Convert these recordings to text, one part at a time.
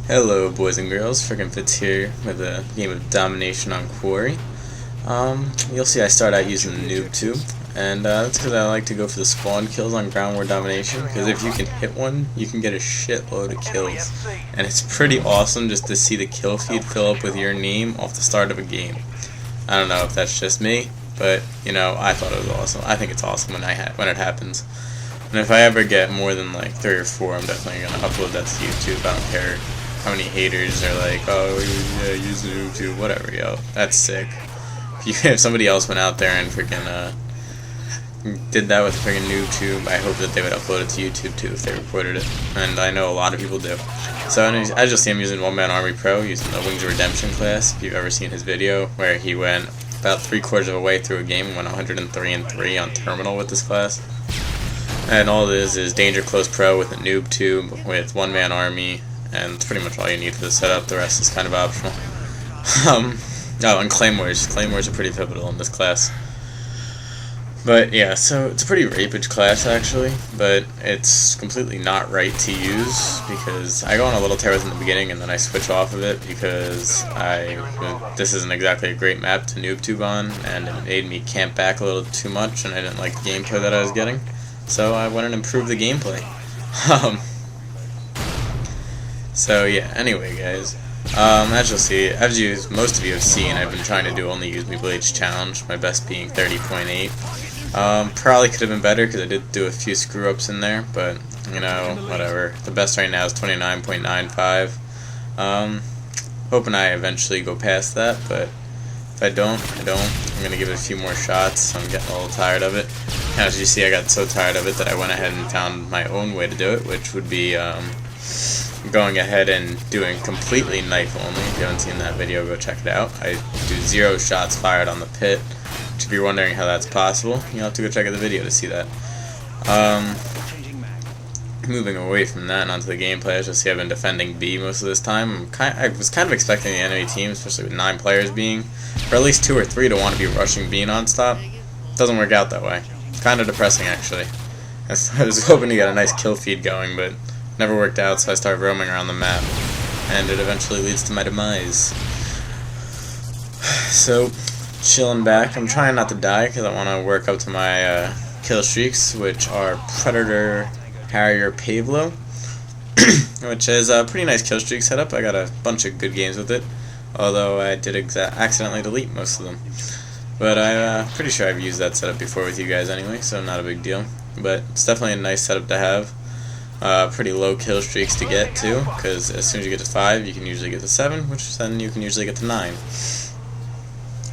Hello boys and girls, Frickin' Fitz here with a game of domination on Quarry. You'll see I start out using the noob tube, and that's because I like to go for the spawn kills on ground war domination, because if you can hit one, you can get a shitload of kills. And it's pretty awesome just to see the kill feed fill up with your name off the start of a game. I don't know if that's just me, but you know, I thought it was awesome. I think it's awesome when it happens. And if I ever get more than like 3 or 4, I'm definitely going to upload that to YouTube. I don't care how many haters are like, oh, yeah, use the YouTube, whatever, yo. That's sick. If somebody else went out there and freaking did that with freaking YouTube, I hope that they would upload it to YouTube too if they recorded it. And I know a lot of people do. So as you'll see, I'm using One Man Army Pro, using the Wings of Redemption class. If you've ever seen his video where he went about 3/4 of a way through a game and went 103-3 on Terminal with this class. And all it is Danger Close Pro with a noob tube with One Man Army, and that's pretty much all you need for the setup. The rest is kind of optional. Oh, and Claymores. Claymores are pretty pivotal in this class. But yeah, so it's a pretty rapage class actually, but it's completely not right to use because I go on a little tear in the beginning and then I switch off of it because this isn't exactly a great map to noob tube on, and it made me camp back a little too much and I didn't like the gameplay that I was getting. So I went and improved the gameplay. So yeah, anyway guys, as you'll see, as most of you have seen, I've been trying to do only use me Blades challenge, my best being 30.8. Probably could have been better because I did do a few screw ups in there, but you know, whatever. The best right now is 29.95. Hoping I eventually go past that, but if I don't. I'm gonna give it a few more shots. I'm getting a little tired of it. As you see, I got so tired of it that I went ahead and found my own way to do it, which would be going ahead and doing completely knife only. If you haven't seen that video, go check it out. I do 0 shots fired on the pit. If you're wondering how that's possible, you'll have to go check out the video to see that. Moving away from that and onto the gameplay, as you'll see, I've been defending B most of this time. I was kind of expecting the enemy team, especially with 9 players being, for at least 2 or 3 to want to be rushing B non-stop. Doesn't work out that way. It's kind of depressing, actually. I was hoping to get a nice kill feed going, but never worked out, so I started roaming around the map, and it eventually leads to my demise. So, chilling back. I'm trying not to die because I want to work up to my kill streaks, which are Predator, Harrier, Pavlo, which is a pretty nice kill streak setup. I got a bunch of good games with it, although I did accidentally delete most of them. But I'm pretty sure I've used that setup before with you guys anyway, so not a big deal. But it's definitely a nice setup to have. Pretty low kill streaks to get to, because as soon as you get to 5, you can usually get to 7, which then you can usually get to 9.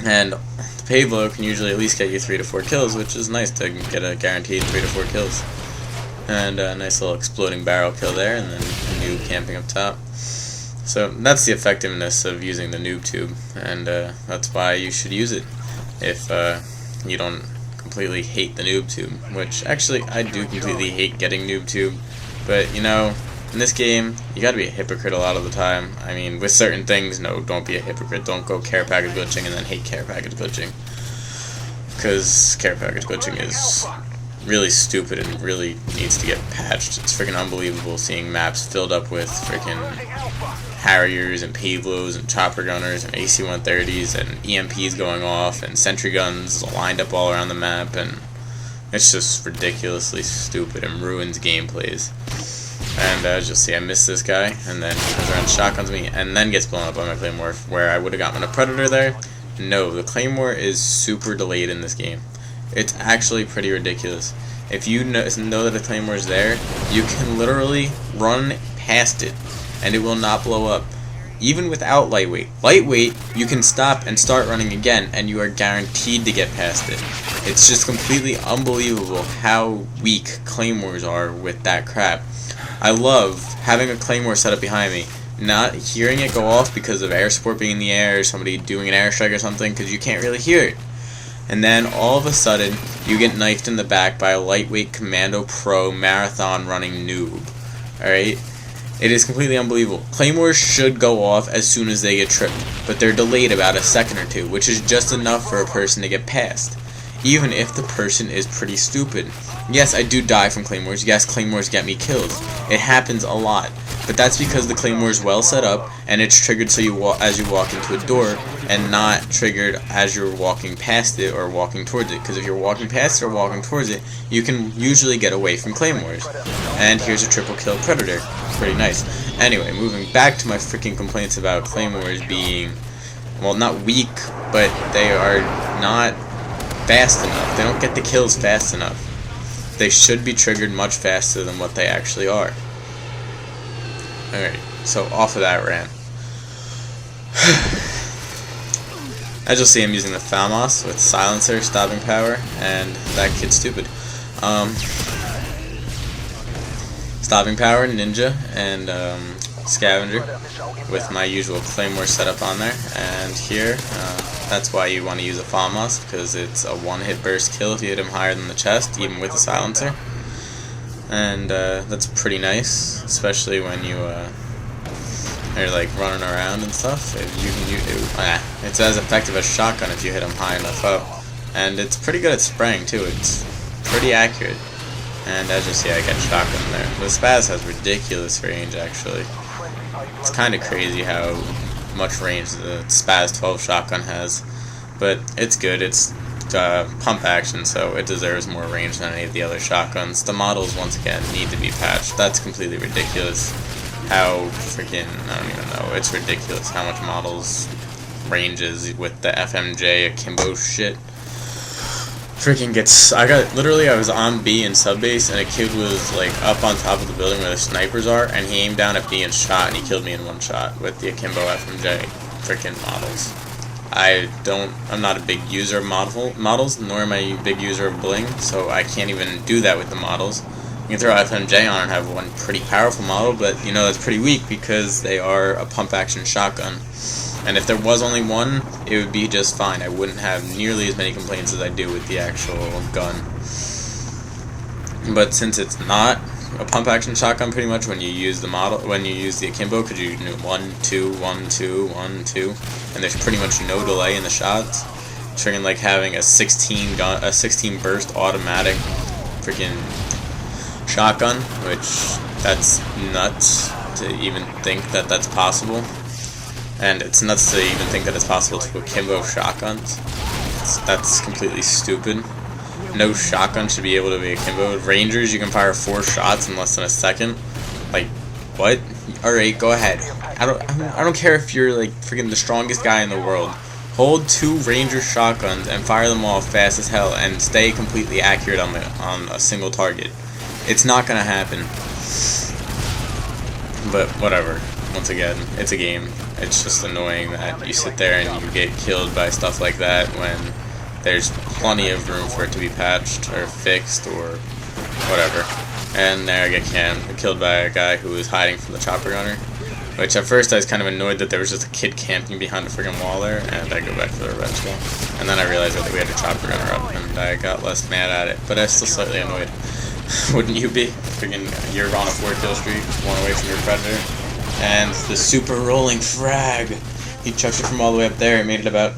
And the Pavlo can usually at least get you 3 to 4 kills, which is nice to get a guaranteed 3 to 4 kills. And a nice little exploding barrel kill there, and then a noob camping up top. So that's the effectiveness of using the noob tube, and that's why you should use it if you don't completely hate the noob tube, which actually I do completely hate getting noob tube. But, you know, in this game, you gotta be a hypocrite a lot of the time. I mean, with certain things, no, don't be a hypocrite. Don't go care package glitching and then hate care package glitching. Because care package glitching is really stupid and really needs to get patched. It's freaking unbelievable seeing maps filled up with freaking Harriers and Pavlos and chopper gunners and AC-130s and EMPs going off and sentry guns lined up all around the map, and it's just ridiculously stupid and ruins gameplays. And as you'll see, I missed this guy, and then he comes around, shotguns me, and then gets blown up by my Claymore, where I would have gotten a Predator there. No, the Claymore is super delayed in this game. It's actually pretty ridiculous. If you know that the Claymore is there, you can literally run past it, and it will not blow up. Even without lightweight. Lightweight, you can stop and start running again, and you are guaranteed to get past it. It's just completely unbelievable how weak Claymores are with that crap. I love having a Claymore set up behind me, not hearing it go off because of air support being in the air, or somebody doing an airstrike or something, because you can't really hear it. And then all of a sudden, you get knifed in the back by a lightweight Commando Pro marathon running noob. Alright? It is completely unbelievable. Claymores should go off as soon as they get tripped, but they're delayed about a second or two, which is just enough for a person to get past, even if the person is pretty stupid. Yes, I do die from Claymores. Yes, Claymores get me killed. It happens a lot. But that's because the claymore is well set up, and it's triggered so as you walk into a door, and not triggered as you're walking past it or walking towards it. Because if you're walking past it or walking towards it, you can usually get away from claymores. And here's a triple kill predator. Pretty nice. Anyway, moving back to my freaking complaints about claymores being, well, not weak, but they are not fast enough. They don't get the kills fast enough. They should be triggered much faster than what they actually are. Alright, so off of that rant. As you'll see, I'm using the Famas with silencer, stopping power, and that kid's stupid. Stopping power, ninja, and scavenger with my usual claymore setup on there. And here, that's why you want to use a Famas, because it's a one-hit burst kill if you hit him higher than the chest, even with a silencer. And that's pretty nice, especially when you are like running around and stuff. It's as effective as shotgun if you hit them high enough up, and it's pretty good at spraying too. It's pretty accurate. And as you see, I get shotgun there. The Spaz has ridiculous range actually. It's kind of crazy how much range the Spaz 12 shotgun has, but it's good. It's pump action, so it deserves more range than any of the other shotguns. The models, once again, need to be patched. That's completely ridiculous. How freaking, I don't even know, it's ridiculous how much models ranges with the FMJ akimbo shit. Freaking gets, I was on B in sub base, and a kid was like up on top of the building where the snipers are, and he aimed down at B and shot, and he killed me in one shot with the akimbo FMJ freaking models. I'm not a big user of models, nor am I a big user of bling, so I can't even do that with the models. You can throw FMJ on and have one pretty powerful model, but you know that's pretty weak because they are a pump action shotgun. And if there was only one, it would be just fine. I wouldn't have nearly as many complaints as I do with the actual gun. But since it's not a pump action shotgun, pretty much when you use the akimbo, because you do 1 2 1 2 1 2, and there's pretty much no delay in the shots. It's freaking like having a 16 burst automatic freaking shotgun, which that's nuts to even think that that's possible. And it's nuts to even think that it's possible to akimbo shotguns. That's completely stupid. No shotgun should be able to be akimbo. Rangers, you can fire 4 shots in less than a second. Like, what? Alright, go ahead. I don't care if you're like freaking the strongest guy in the world. Hold 2 Ranger shotguns and fire them off fast as hell and stay completely accurate on a single target. It's not gonna happen. But whatever. Once again, it's a game. It's just annoying that you sit there and you get killed by stuff like that when there's plenty of room for it to be patched or fixed or whatever. And there I get killed by a guy who was hiding from the chopper gunner. Which at first I was kind of annoyed that there was just a kid camping behind a friggin' wall there, and I go back for the revenge kill. And then I realized that we had a chopper gunner up, and I got less mad at it. But I was still slightly annoyed. Wouldn't you be? Friggin' you're on a 4-kill streak, 1 away from your predator. And the super rolling frag. He chucked it from all the way up there. It made it about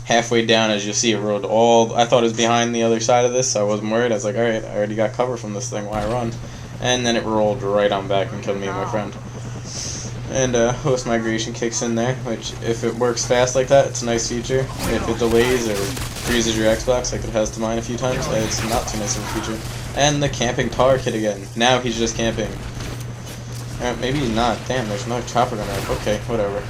halfway down. As you'll see, it rolled I thought it was behind the other side of this, so I wasn't worried. I was like, alright, I already got cover from this thing, why run? And then it rolled right on back and killed me and my friend. And host migration kicks in there, which if it works fast like that, it's a nice feature. If it delays or freezes your Xbox like it has to mine a few times, it's not too nice of a feature. And the camping tar kid again. Now he's just camping. Maybe he's not. Damn, there's no chopper gunner. Okay, whatever.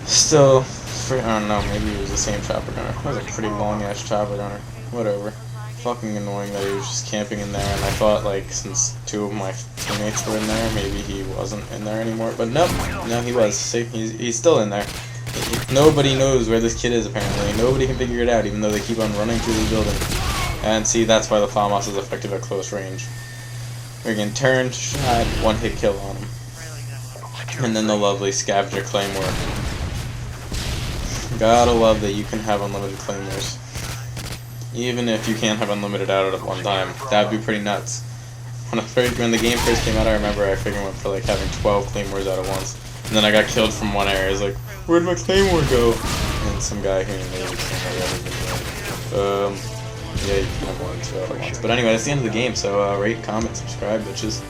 Still, I don't know, maybe it was the same chopper gunner. It was a pretty long-ass chopper gunner. Whatever. Fucking annoying that he was just camping in there, and I thought, like, since 2 of my teammates were in there, maybe he wasn't in there anymore. But nope, no, he was. See, he's still in there. Nobody knows where this kid is, apparently. Nobody can figure it out, even though they keep on running through the building. And see, that's why the Famas is effective at close range. Friggin' turn, shot, 1-hit kill on him. And then the lovely scavenger claymore. Gotta love that you can have unlimited claymores. Even if you can't have unlimited out at one time. That'd be pretty nuts. When the game first came out, I remember I freaking went for like having 12 claymores out at once. And then I got killed from one area. I was like, where'd my claymore go? And some guy who made a claymore. Yeah, you can have 1 2 out at once. But anyway, that's the end of the game, so rate, comment, subscribe, bitches.